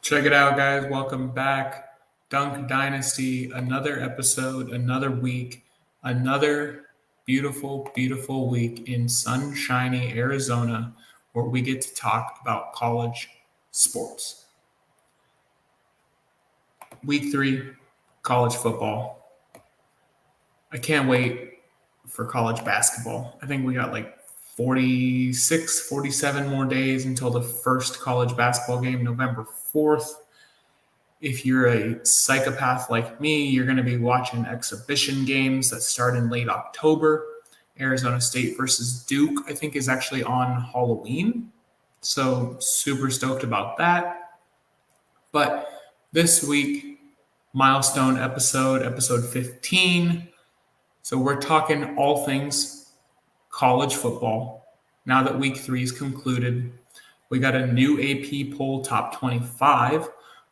Check it out, guys. Welcome back. Dunk Dynasty, another episode, another week, another beautiful, beautiful week in sunshiny Arizona where we get to talk about college sports. Week 3, college football. I can't wait for college basketball. I think we got like 46, 47 more days until the first college basketball game, November 4th. If you're a psychopath like me, you're going to be watching exhibition games that start in late October. Arizona State versus Duke, I think, is actually on Halloween. So, super stoked about that. But this week, milestone episode 15. So, we're talking all things college football. Now that week 3 is concluded, we got a new AP poll top 25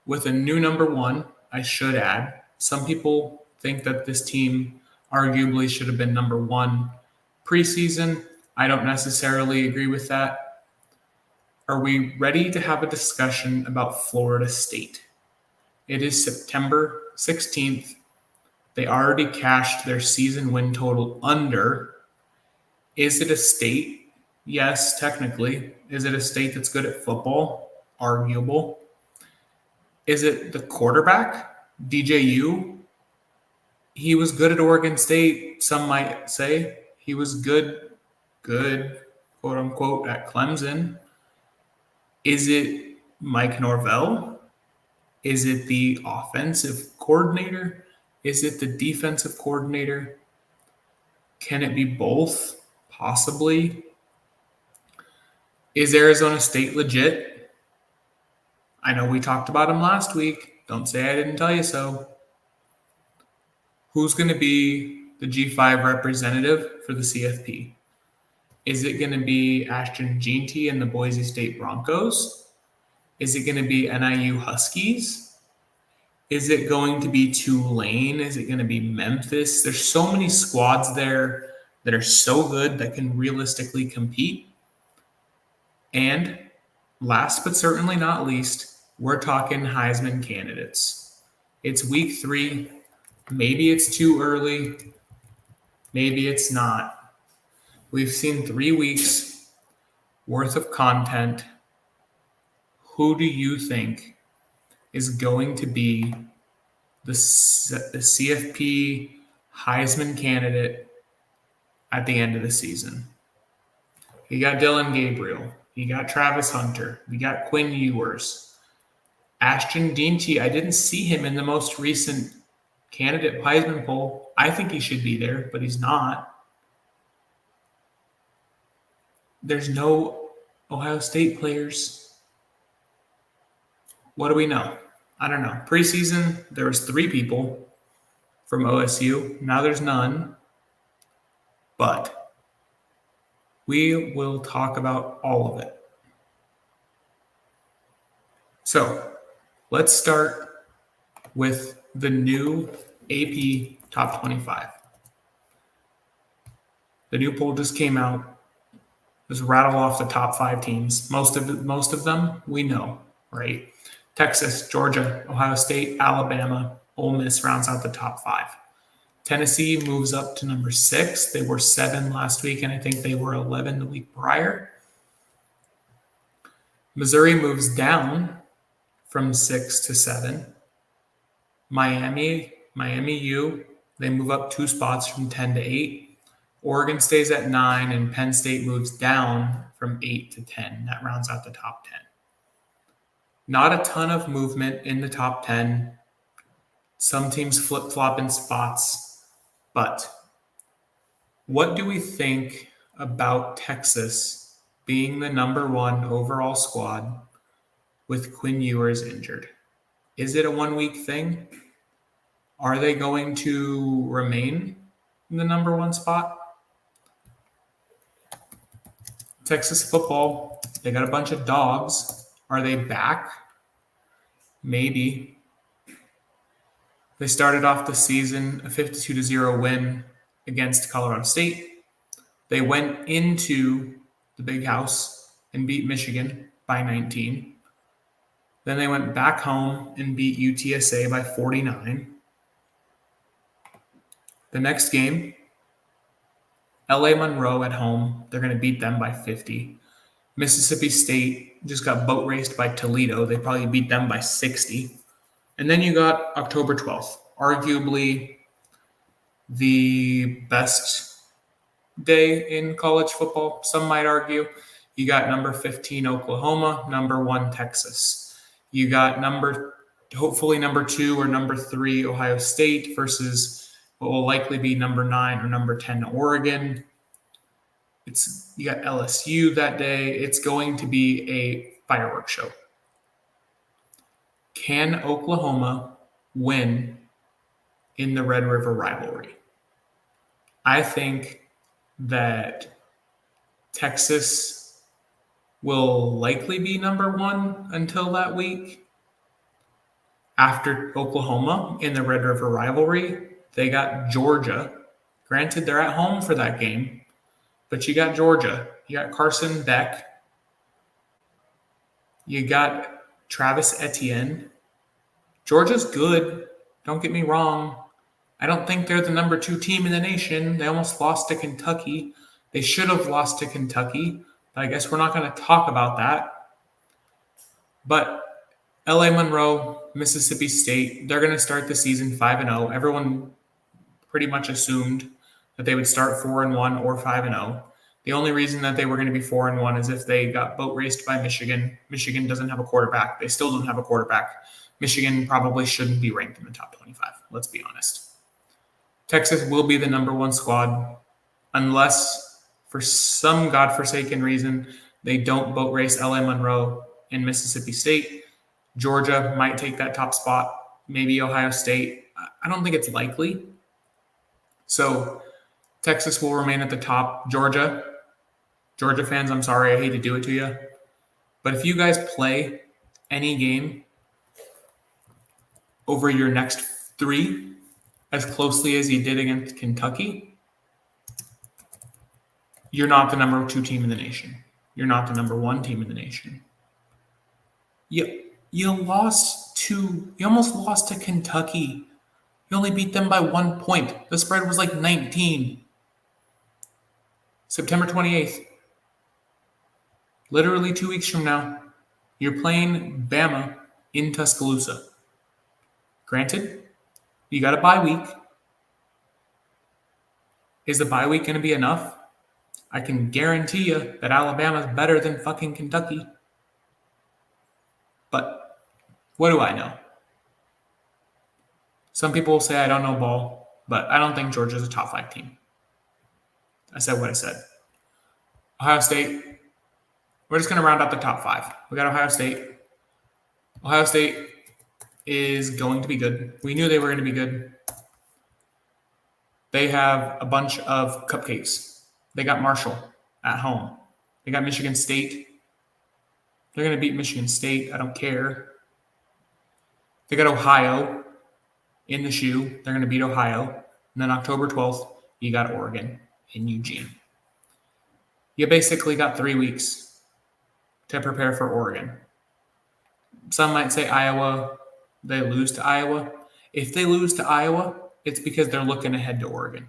with a new number 1, I should add. Some people think that this team arguably should have been number 1 preseason. I don't necessarily agree with that. Are we ready to have a discussion about Florida State? It is September 16th. They already cashed their season win total under. Is it a state? Yes, technically. Is it a state that's good at football? Arguable. Is it the quarterback, DJU? He was good at Oregon State, some might say. He was good, quote unquote, at Clemson. Is it Mike Norvell? Is it the offensive coordinator? Is it the defensive coordinator? Can it be both? Possibly. Is Arizona State legit? I know we talked about him last week. Don't say I didn't tell you so. Who's going to be the G5 representative for the CFP? Is it going to be Ashton Jeanty and the Boise State Broncos? Is it going to be NIU Huskies? Is it going to be Tulane? Is it going to be Memphis? There's so many squads there that are so good that can realistically compete. And last but certainly not least, we're talking Heisman candidates. It's week 3. Maybe it's too early. Maybe it's not. We've seen 3 weeks worth of content. Who do you think is going to be the CFP Heisman candidate at the end of the season? You got Dylan Gabriel. You got Travis Hunter. We got Quinn Ewers. Ashton Jeanty, I didn't see him in the most recent candidate Heisman poll. I think he should be there, but he's not. There's no Ohio State players. What do we know? I don't know. Preseason, there was 3 people from OSU. Now there's none. But we will talk about all of it. So let's start with the new AP Top 25. The new poll just came out. Just rattle off the top 5 teams. Most of them we know, right? Texas, Georgia, Ohio State, Alabama, Ole Miss rounds out the top 5. Tennessee moves up to number 6. They were 7 last week, and I think they were 11 the week prior. Missouri moves down from 6 to 7. Miami U, they move up 2 spots from 10 to 8. Oregon stays at 9, and Penn State moves down from 8 to 10. That rounds out the top 10. Not a ton of movement in the top 10. Some teams flip-flop in spots. But what do we think about Texas being the number 1 overall squad with Quinn Ewers injured? Is it a 1-week thing? Are they going to remain in the number 1 spot? Texas football, they got a bunch of dogs. Are they back? Maybe. They started off the season a 52-0 win against Colorado State. They went into the Big House and beat Michigan by 19. Then they went back home and beat UTSA by 49. The next game, LA Monroe at home. They're going to beat them by 50. Mississippi State just got boat raced by Toledo. They probably beat them by 60. And then you got October 12th, arguably the best day in college football, some might argue. You got number 15 Oklahoma, number 1 Texas. You got hopefully number 2 or number 3 Ohio State versus what will likely be number 9 or number 10 Oregon. You got LSU that day. It's going to be a fireworks show. Can Oklahoma win in the Red River rivalry? I think that Texas will likely be number 1 until that week. After Oklahoma in the Red River rivalry, they got Georgia. Granted, they're at home for that game, but you got Georgia. You got Carson Beck. You got Travis Etienne. Georgia's good. Don't get me wrong. I don't think they're the number 2 team in the nation. They almost lost to Kentucky. They should have lost to Kentucky, but I guess we're not going to talk about that. But LA Monroe, Mississippi State, they're going to start the season 5-0. Everyone pretty much assumed that they would start 4-1 or 5-0. The only reason that they were going to be 4-1 is if they got boat raced by Michigan. Michigan doesn't have a quarterback. They still don't have a quarterback. Michigan probably shouldn't be ranked in the top 25. Let's be honest. Texas will be the number 1 squad unless for some godforsaken reason they don't boat race LA Monroe and Mississippi State. Georgia might take that top spot. Maybe Ohio State. I don't think it's likely. So Texas will remain at the top. Georgia fans, I'm sorry, I hate to do it to you. But if you guys play any game over your next 3 as closely as you did against Kentucky, you're not the number 2 team in the nation. You're not the number 1 team in the nation. You almost lost to Kentucky. You only beat them by 1 point. The spread was like 19. September 28th. Literally 2 weeks from now, you're playing Bama in Tuscaloosa. Granted, you got a bye week. Is the bye week going to be enough? I can guarantee you that Alabama's better than fucking Kentucky. But what do I know? Some people will say I don't know ball, but I don't think Georgia's a top 5 team. I said what I said. Ohio State, we're just going to round out the top 5. We got Ohio State. Ohio State is going to be good. We knew they were going to be good. They have a bunch of cupcakes. They got Marshall at home. They got Michigan State. They're going to beat Michigan State. I don't care. They got Ohio in the shoe. They're going to beat Ohio. And then October 12th, you got Oregon in Eugene. You basically got 3 weeks to prepare for Oregon. Some might say Iowa, they lose to Iowa. If they lose to Iowa, it's because they're looking ahead to Oregon.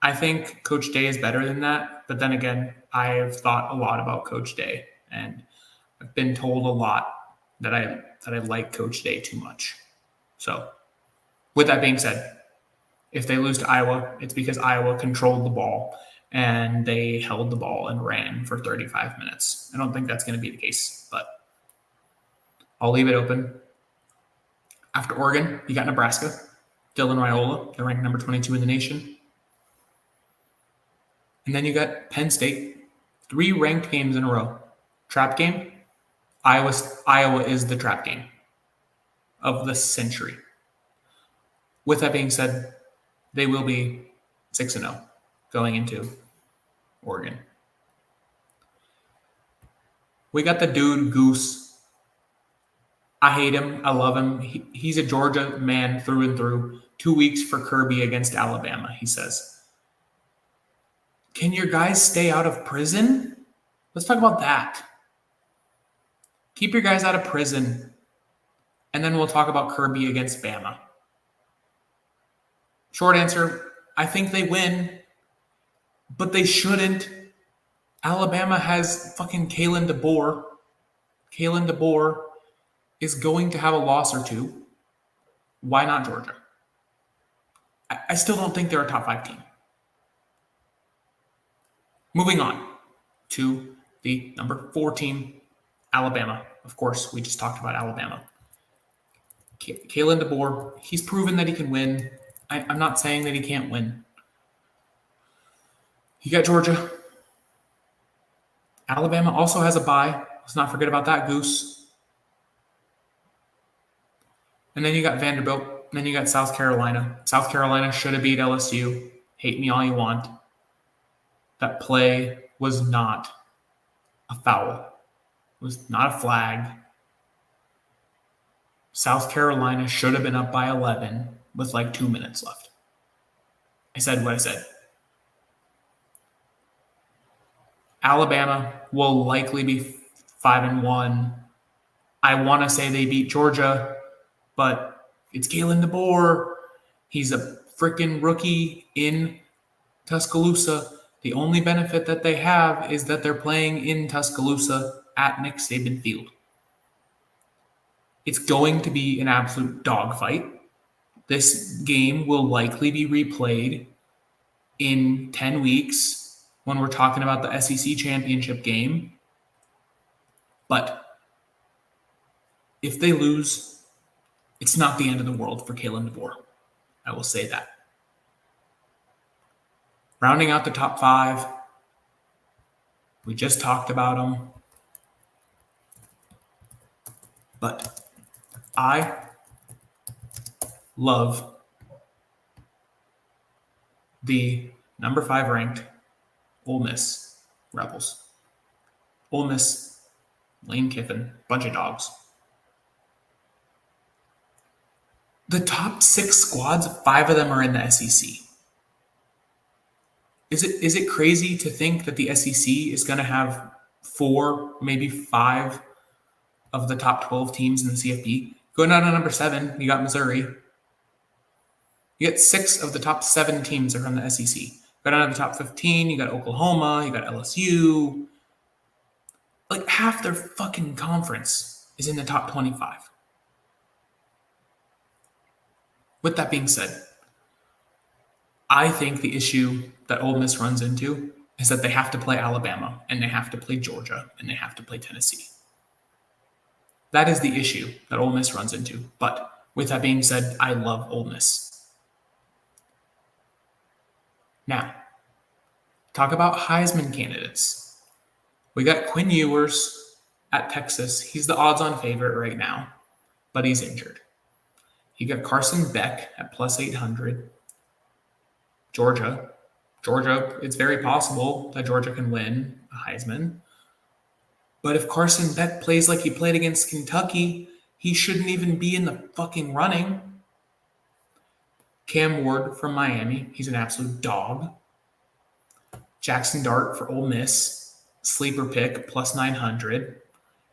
I think Coach Day is better than that. But then again, I have thought a lot about Coach Day. And I've been told a lot that I like Coach Day too much. So, with that being said, if they lose to Iowa, it's because Iowa controlled the ball and they held the ball and ran for 35 minutes. I don't think that's going to be the case, but I'll leave it open. After Oregon, you got Nebraska. Dylan Raiola, they're ranked number 22 in the nation. And then you got Penn State. 3 ranked games in a row. Trap game. Iowa is the trap game of the century. With that being said, they will be 6-0 going into Oregon. We got the dude Goose. I hate him. I love him. He's a Georgia man through and through. 2 weeks for Kirby against Alabama, he says. Can your guys stay out of prison? Let's talk about that. Keep your guys out of prison. And then we'll talk about Kirby against Bama. Short answer, I think they win, but they shouldn't. Alabama has fucking Kalen DeBoer. Kalen DeBoer is going to have a loss or two. Why not Georgia? I still don't think they're a top 5 team. Moving on to the number 4 team, Alabama. Of course, we just talked about Alabama. Kalen DeBoer, he's proven that he can win. I'm not saying that he can't win. You got Georgia. Alabama also has a bye. Let's not forget about that goose. And then you got Vanderbilt. And then you got South Carolina. South Carolina should have beat LSU. Hate me all you want. That play was not a foul. It was not a flag. South Carolina should have been up by 11 with like 2 minutes left. I said what I said. Alabama will likely be 5-1. I want to say they beat Georgia, but it's Kalen DeBoer. He's a freaking rookie in Tuscaloosa. The only benefit that they have is that they're playing in Tuscaloosa at Nick Saban Field. It's going to be an absolute dogfight. This game will likely be replayed in 10 weeks when we're talking about the SEC championship game. But if they lose, it's not the end of the world for Kalen DeBoer. I will say that. Rounding out the top 5, we just talked about them. But I love the number 5 ranked Ole Miss Rebels. Ole Miss, Lane Kiffin, bunch of dogs. The top 6 squads, 5 of them are in the SEC. Is it crazy to think that the SEC is going to have 4, maybe 5 of the top 12 teams in the CFP? Going down to number 7, you got Missouri. You get 6 of the top 7 teams are from the SEC. Go down to the top 15, you got Oklahoma, you got LSU. Like half their fucking conference is in the top 25. With that being said, I think the issue that Ole Miss runs into is that they have to play Alabama, and they have to play Georgia, and they have to play Tennessee. That is the issue that Ole Miss runs into. But with that being said, I love Ole Miss. Now, talk about Heisman candidates. We got Quinn Ewers at Texas. He's the odds-on favorite right now, but he's injured. You got Carson Beck at plus 800. Georgia, it's very possible that Georgia can win a Heisman. But if Carson Beck plays like he played against Kentucky, he shouldn't even be in the fucking running. Cam Ward from Miami, he's an absolute dog. Jackson Dart for Ole Miss, sleeper pick, plus 900.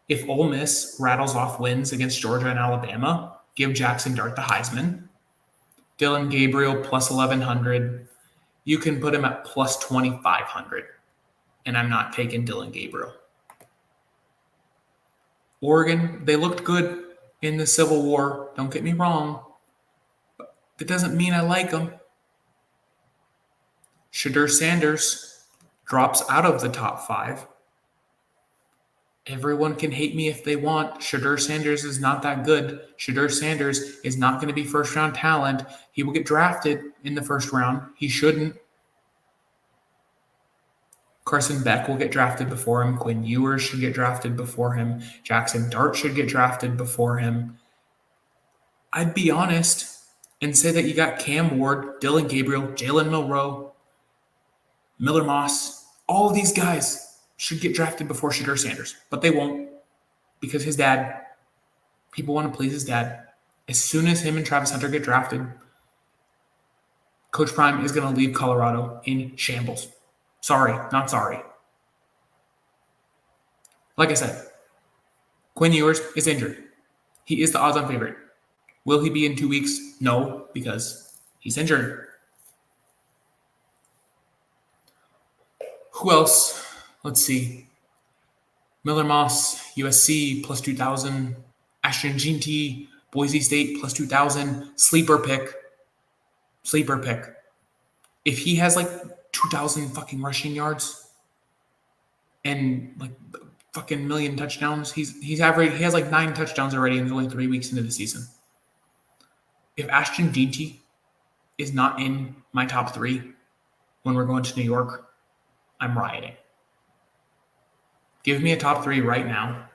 If Ole Miss rattles off wins against Georgia and Alabama, give Jackson Dart the Heisman. Dylan Gabriel, plus 1,100. You can put him at plus 2,500. And I'm not taking Dylan Gabriel. Oregon, they looked good in the Civil War. Don't get me wrong. But that doesn't mean I like them. Shedeur Sanders drops out of the top 5. Everyone can hate me if they want. Shedeur Sanders is not that good. Shedeur Sanders is not going to be first-round talent. He will get drafted in the first round. He shouldn't. Carson Beck will get drafted before him. Quinn Ewers should get drafted before him. Jackson Dart should get drafted before him. I'd be honest and say that you got Cam Ward, Dylan Gabriel, Jalen Milroe, Miller Moss. All of these guys should get drafted before Shedeur Sanders, but they won't because his dad, people want to please his dad. As soon as him and Travis Hunter get drafted, Coach Prime is going to leave Colorado in shambles. Sorry, not sorry. Like I said, Quinn Ewers is injured. He is the odds-on favorite. Will he be in 2 weeks? No, because he's injured. Who else? Let's see. Miller Moss, USC, plus 2,000. Ashton Jeanty, Boise State, plus 2,000. Sleeper pick. If he has like 2,000 fucking rushing yards and like fucking million touchdowns, he has like 9 touchdowns already and it's only 3 weeks into the season. If Ashton Jeanty is not in my top 3 when we're going to New York, I'm rioting. Give me a top 3 right now.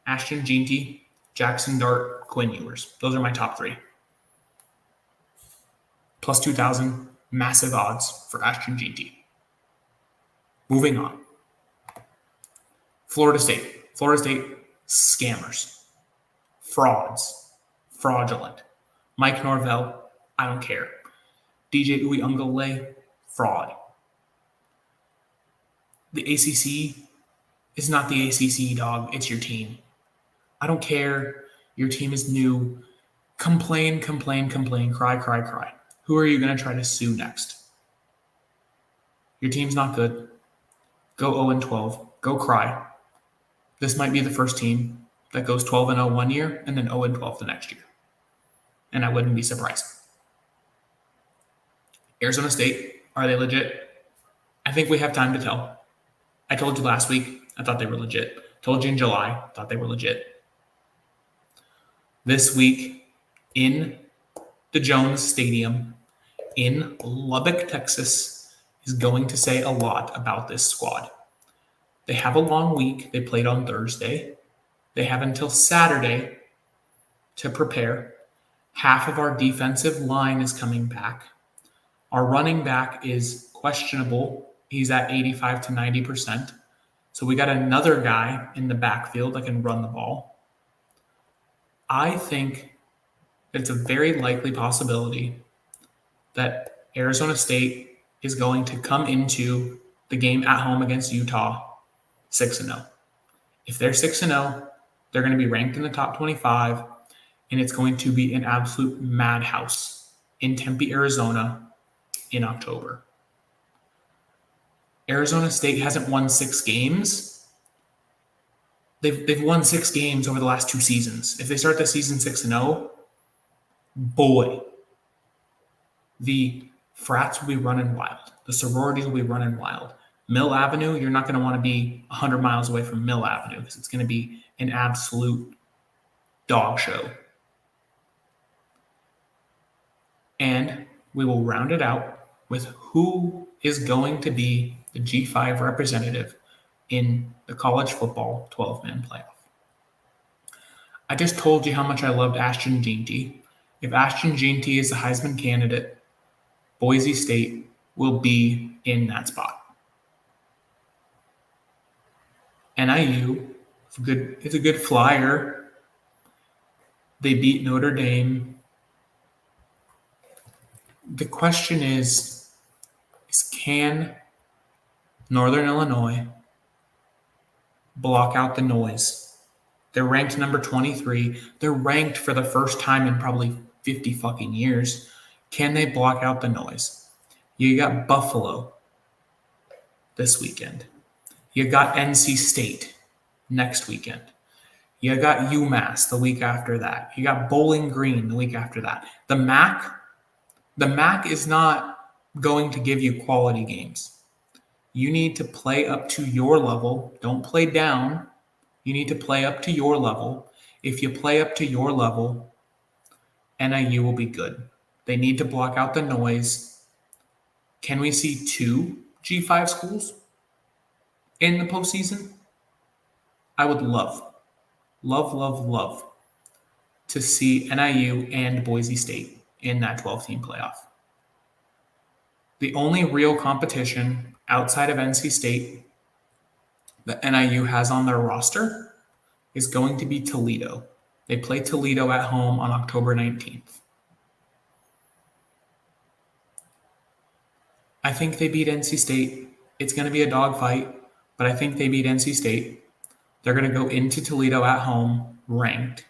Ashton Jeanty, Jackson Dart, Quinn Ewers. Those are my top 3. Plus 2,000, massive odds for Ashton Jeanty. Moving on. Florida State, scammers. Frauds. Fraudulent. Mike Norvell, I don't care. DJ Uiagalelei, fraud. The ACC is not the ACC, dog. It's your team. I don't care. Your team is new. Complain, cry. Who are you going to try to sue next? Your team's not good. Go 0-12. Go cry. This might be the first team that goes 12-0 one year and then 0-12 the next year. And I wouldn't be surprised. Arizona State, are they legit? I think we have time to tell. I told you last week, I thought they were legit. Told you in July, thought they were legit. This week, in the Jones Stadium, in Lubbock, Texas, is going to say a lot about this squad. They have a long week. They played on Thursday. They have until Saturday to prepare. Half of our defensive line is coming back. Our running back is questionable. He's at 85 to 90%. So we got another guy in the backfield that can run the ball. I think it's a very likely possibility that Arizona State is going to come into the game at home against Utah 6-0. If they're 6-0, they're going to be ranked in the top 25, and it's going to be an absolute madhouse in Tempe, Arizona in October. Arizona State hasn't won 6 games. They've won 6 games over the last 2 seasons. If they start the season 6-0, boy, the frats will be running wild. The sororities will be running wild. Mill Avenue, you're not going to want to be 100 miles away from Mill Avenue because it's going to be an absolute dog show. And we will round it out with who is going to be the G5 representative in the college football 12-man playoff. I just told you how much I loved Ashton Jeanty. If Ashton Jeanty is the Heisman candidate, Boise State will be in that spot. NIU, it's a good flyer. They beat Notre Dame. The question is can Northern Illinois block out the noise? They're ranked number 23. They're ranked for the first time in probably 50 fucking years. Can they block out the noise? You got Buffalo this weekend. You got NC State next weekend. You got UMass the week after that. You got Bowling Green the week after that. The MAC is not going to give you quality games. You need to play up to your level. Don't play down. You need to play up to your level. If you play up to your level, NIU will be good. They need to block out the noise. Can we see 2 G5 schools in the postseason? I would love to see NIU and Boise State in that 12-team playoff. The only real competition outside of NC State that NIU has on their roster is going to be Toledo. They play Toledo at home on October 19th. I think they beat NC State. It's going to be a dogfight, but I think they beat NC State. They're going to go into Toledo at home ranked,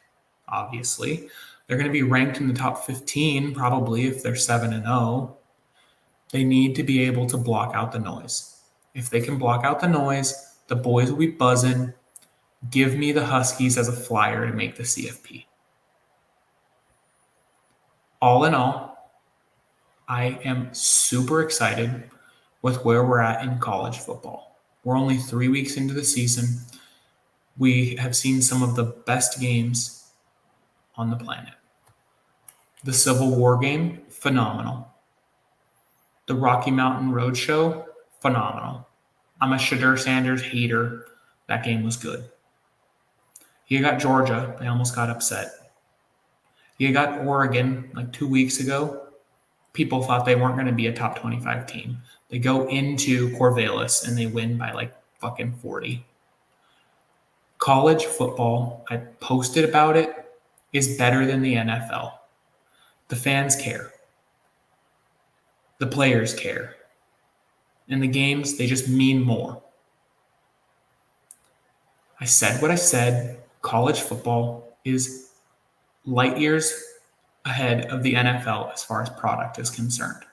obviously. They're going to be ranked in the top 15 probably if they're 7-0. They need to be able to block out the noise. If they can block out the noise, the boys will be buzzing. Give me the Huskies as a flyer to make the CFP. All in all, I am super excited with where we're at in college football. We're only 3 weeks into the season. We have seen some of the best games on the planet. The Civil War game, phenomenal. The Rocky Mountain Roadshow, phenomenal. I'm a Shedeur Sanders hater. That game was good. You got Georgia. I almost got upset. You got Oregon like 2 weeks ago. People thought they weren't going to be a top 25 team. They go into Corvallis and they win by like fucking 40. College football, I posted about it, is better than the NFL. The fans care. The players care. And the games, they just mean more. I said what I said. College football is light years ahead of the NFL as far as product is concerned.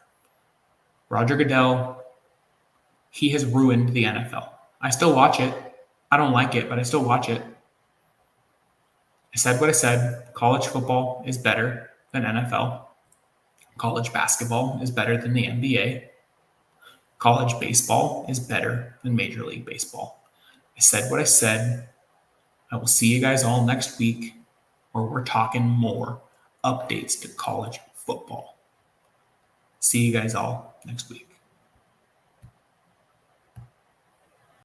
Roger Goodell, he has ruined the NFL. I still watch it. I don't like it, but I still watch it. I said what I said. College football is better than NFL. College basketball is better than the NBA. College baseball is better than Major League Baseball. I said what I said. I will see you guys all next week where we're talking more updates to college football. See you guys all next week.